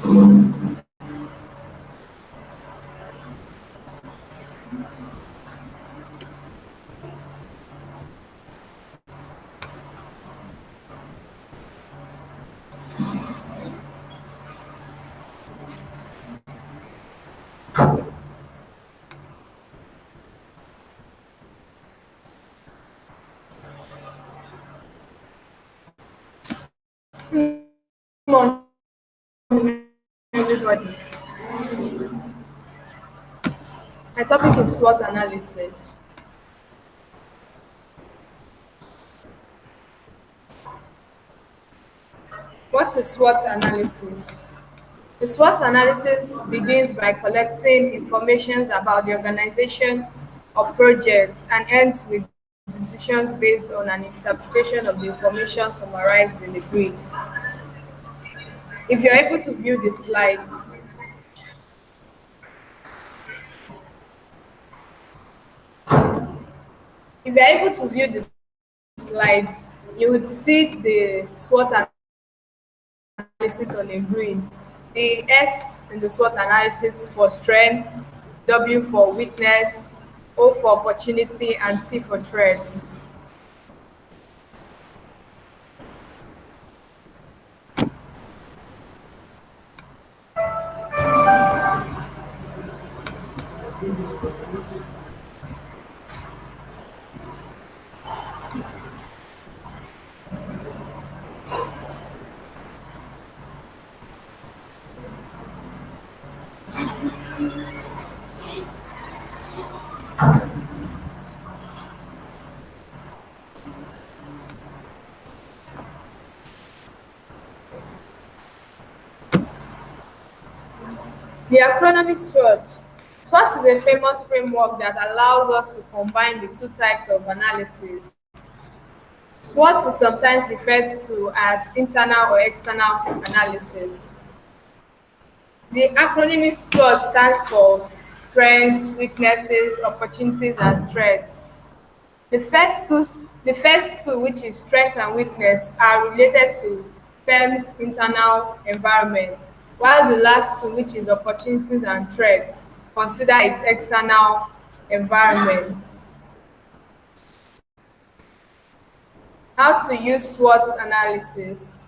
Come on, everybody. My topic is SWOT analysis. What is SWOT analysis? The SWOT analysis begins by collecting information about the organization or project and ends with decisions based on an interpretation of the information summarized in the grid. If you're able to view the slide, if you're able to view the slides, you would see the SWOT analysis on a grid. The S in the SWOT analysis for strength, W for weakness, O for opportunity, and T for threat. The acronym SWOT. SWOT is a famous framework that allows us to combine the two types of analysis. SWOT is sometimes referred to as internal or external analysis. The acronym SWOT stands for strengths, weaknesses, opportunities, and threats. The first two, the first two, which is strength and weakness, are related to firm's internal environment, while the last two, which is opportunities and threats, consider its external environment. How to use SWOT analysis.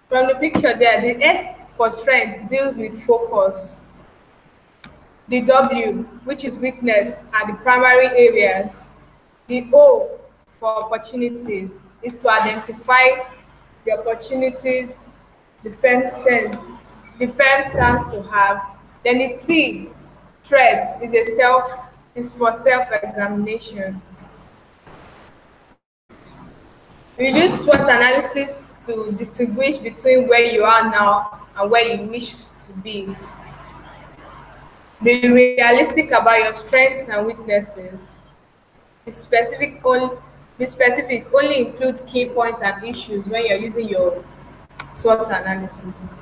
From the picture there, the S for strength deals with focus. The W, which is weakness, are the primary areas. The O for opportunities is to identify the opportunities the firm stands to have. Then the T, threat, is for self-examination. We use SWOT analysis to distinguish between where you are now and where you wish to be. Be realistic about your strengths and weaknesses. Be specific, only include key points and issues when you're using your SWOT analysis.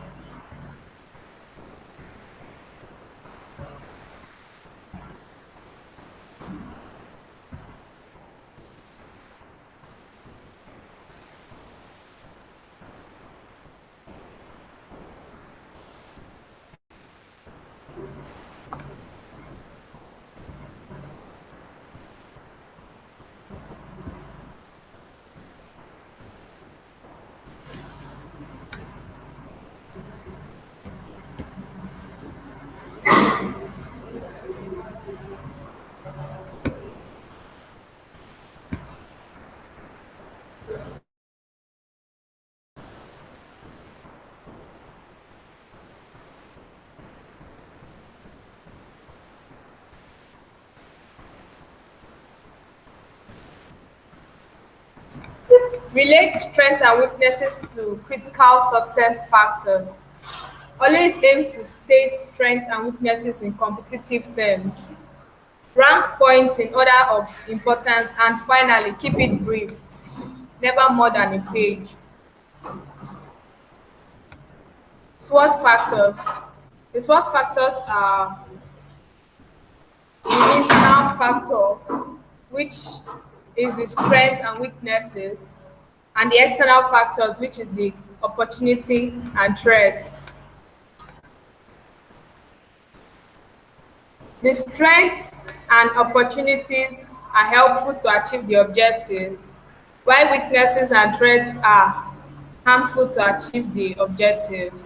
Relate strengths and weaknesses to critical success factors. Always aim to state strengths and weaknesses in competitive terms. Rank points in order of importance, and finally, keep it brief, never more than a page. SWOT factors. The SWOT factors are the internal factor, which is the strengths and weaknesses, and the external factors, which is the opportunity and threats. The strengths and opportunities are helpful to achieve the objectives, while weaknesses and threats are harmful to achieve the objectives.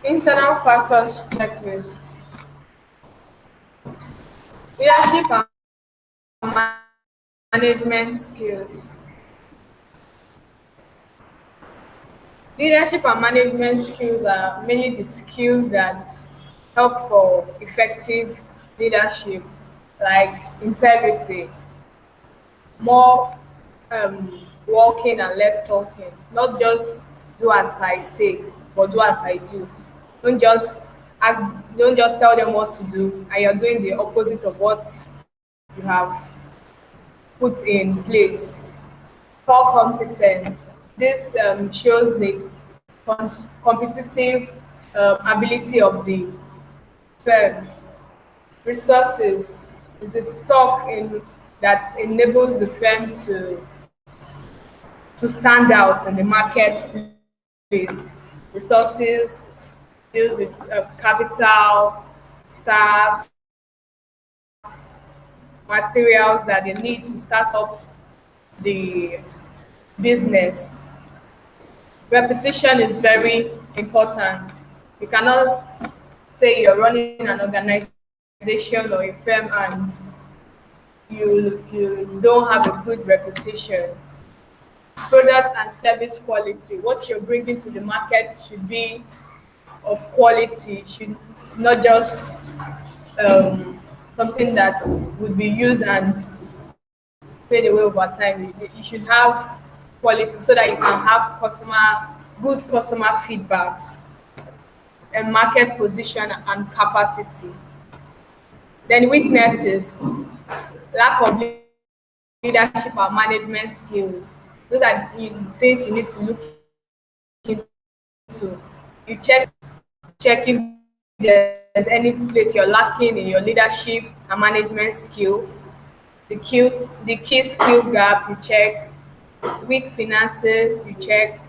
Internal factors checklist. Leadership and management skills. Leadership and management skills are mainly the skills that help for effective leadership, like integrity, more walking and less talking. Not just do as I say, but do as I do. Don't just ask, don't just tell them what to do, and you're doing the opposite of what you have put in place. Core competence. This shows the competitive ability of the firm. Resources is the stock in that enables the firm to stand out in the marketplace. Resources deals with capital, staff, materials that they need to start up the business. Repetition is very important. You cannot say you're running an organization or a firm and you don't have a good reputation. Product and service quality. What you're bringing to the market should be of quality, should not just um, something that would be used and fade away over time. You should have quality so that you can have good customer feedbacks and market position and capacity. Then weaknesses, lack of leadership and management skills. Those are the things you need to look into. You check if there's any place you're lacking in your leadership and management skill. The key skill gap, you check. Weak finances, you check.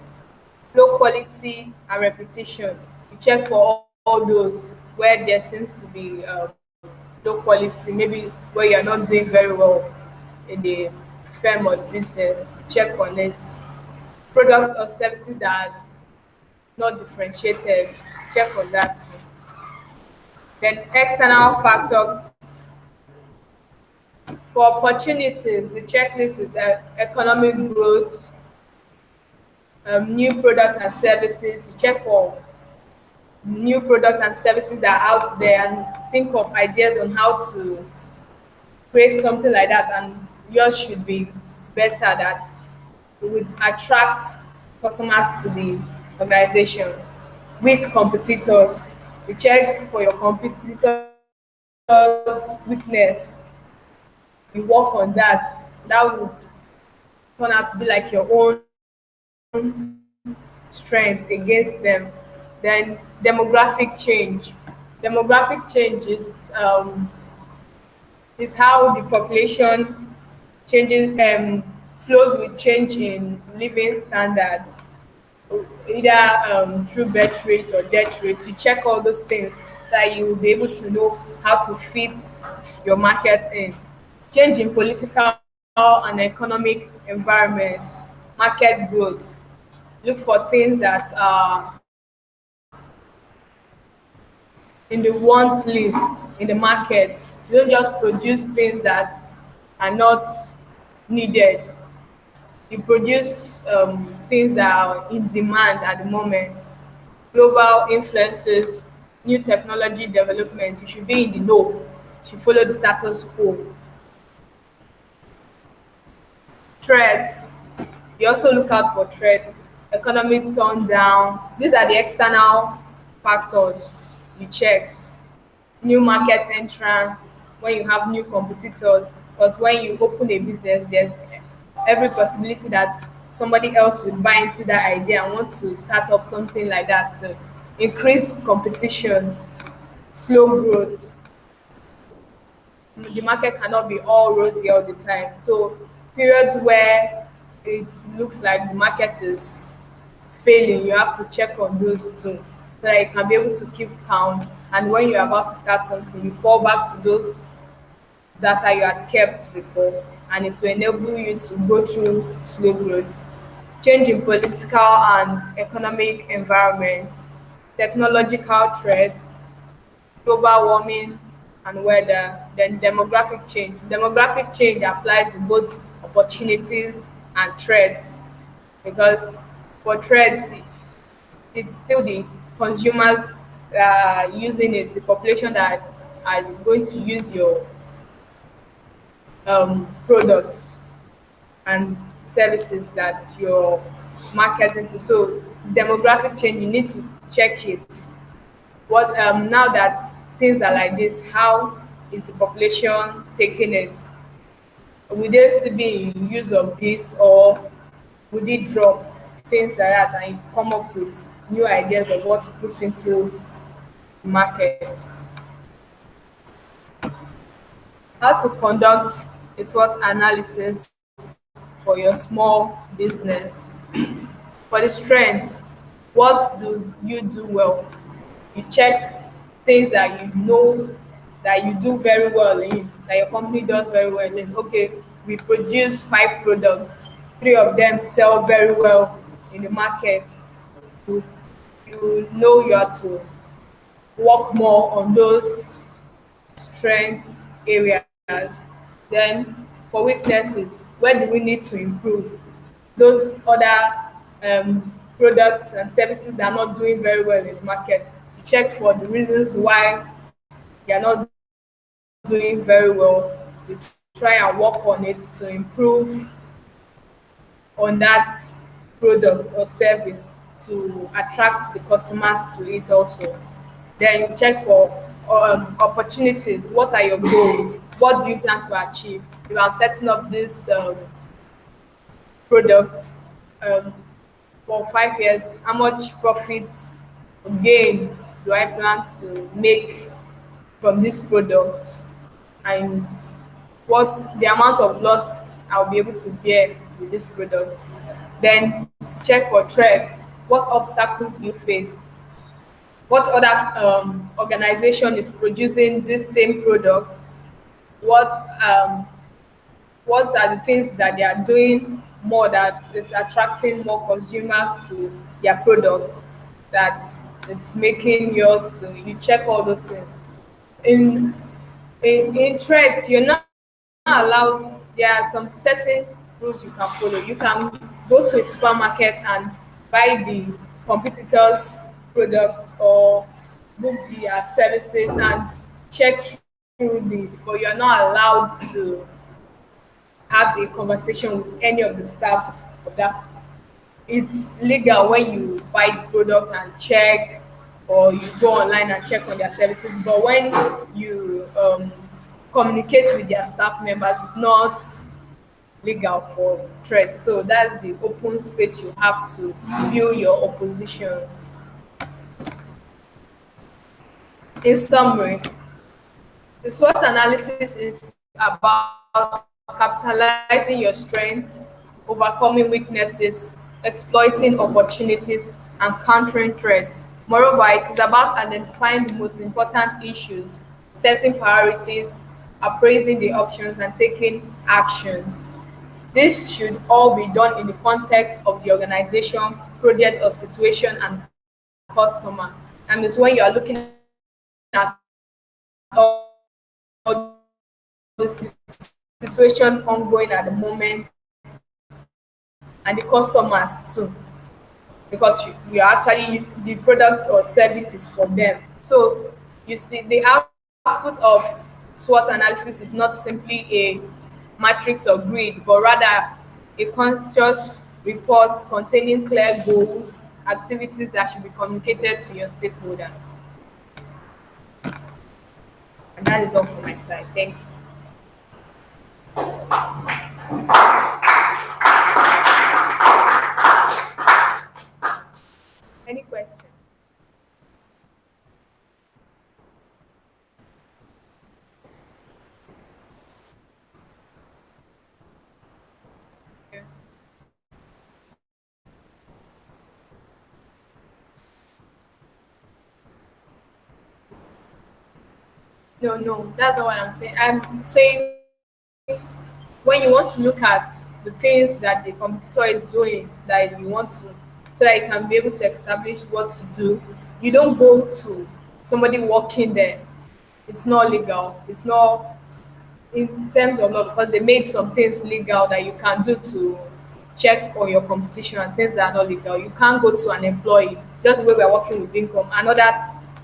low quality and repetition. You check for all those where there seems to be low quality, maybe where you're not doing very well in the firm or business. You check on it. Product or services that are not differentiated, check on that too. Then external factor for opportunities, the checklist is economic growth, new products and services. You check for new products and services that are out there and think of ideas on how to create something like that, and yours should be better, that would attract customers to the organization. Weak competitors, you check for your competitors weakness, you work on that. That would turn out to be like your own strength against them. Then demographic change is how the population changes, flows with change in living standard, either through birth rate or death rate. You check all those things that you will be able to know how to fit your market in. Change in political and economic environment, market growth. Look for things that are in the want list in the market. You don't just produce things that are not needed. You produce things that are in demand at the moment. Global influences, new technology development, you should be in the know. You should follow the status quo. Threats, you also look out for threats. Economic down. These are the external factors you check. New market entrance, when you have new competitors, because when you open a business, there's every possibility that somebody else will buy into that idea and want to start up something like that. So increased competitions, slow growth. The market cannot be all rosy all the time. So periods where it looks like the market is failing, you have to check on those too, so that you can be able to keep count. And when you're about to start something, you fall back to those data you had kept before, and it will enable you to go through slow growth. Change in political and economic environment, technological threats, global warming and weather. Then demographic change. Demographic change applies to both opportunities and threats, because for threats, it's still the consumers using it, the population that are going to use your products and services that you're marketing to. So the demographic change, you need to check it. What now that things are like this, how is the population taking it? Will they still be in use of this, or would it drop? Things like that, and you come up with new ideas of what to put into the market. How to conduct a SWOT analysis for your small business. For the strength, what do you do well? You check things that you know that you do very well in, that your company does very well in. Okay, we produce 5 products, 3 of them sell very well in the market. You, you know you have to work more on those strength areas. Then for weaknesses, where do we need to improve? Those other products and services that are not doing very well in the market, you check for the reasons why they are not doing very well. You try and work on it to improve on that product or service to attract the customers to it also. Then you check for opportunities. What are your goals? What do you plan to achieve? If I'm setting up this product um, for 5 years, how much profit or gain do I plan to make from this product? And what the amount of loss I'll be able to bear with this product. Then check for threats. What obstacles do you face? What other organization is producing this same product? What what are the things that they are doing more that it's attracting more consumers to their product, that it's making yours to you check all those things. In in trades, you're not allowed. There are some certain rules you can follow. You can go to a supermarket and buy the competitors' products or book their services and check through it, but you're not allowed to have a conversation with any of the staffs of that. It's legal when you buy the product and check, or you go online and check on their services, but when you communicate with their staff members, it's not legal for threats. So that's the open space you have to view your oppositions. In summary, the SWOT analysis is about capitalizing your strengths, overcoming weaknesses, exploiting opportunities, and countering threats. Moreover, it is about identifying the most important issues, setting priorities, appraising the options, and taking actions. This should all be done in the context of the organization, project, or situation and customer. And it's when you are looking at all this situation ongoing at the moment and the customers too, because you are actually the product or service is for them. So you see the output of SWOT analysis is not simply a matrix or grid, but rather a conscious report containing clear goals, activities that should be communicated to your stakeholders. And that is all for my side. Thank you. Any question? Yeah. No, no, that's not what I'm saying. I'm saying when you want to look at the things that the competitor is doing that you want to, so that you can be able to establish what to do, you don't go to somebody working there. It's not legal. It's not in terms of law, because they made some things legal that you can do to check on your competition, and things that are not legal. You can't go to an employee, just the way we're working with income. Another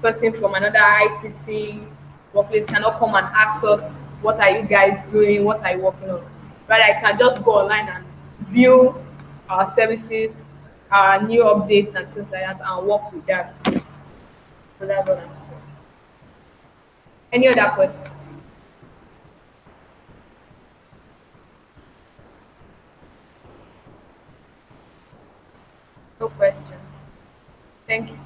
person from another ICT workplace cannot come and ask us, what are you guys doing? What are you working on? Rather, I can just go online and view our services, our new updates and things like that, and work with that. So that's what I'm saying. Any other question? No question. Thank you.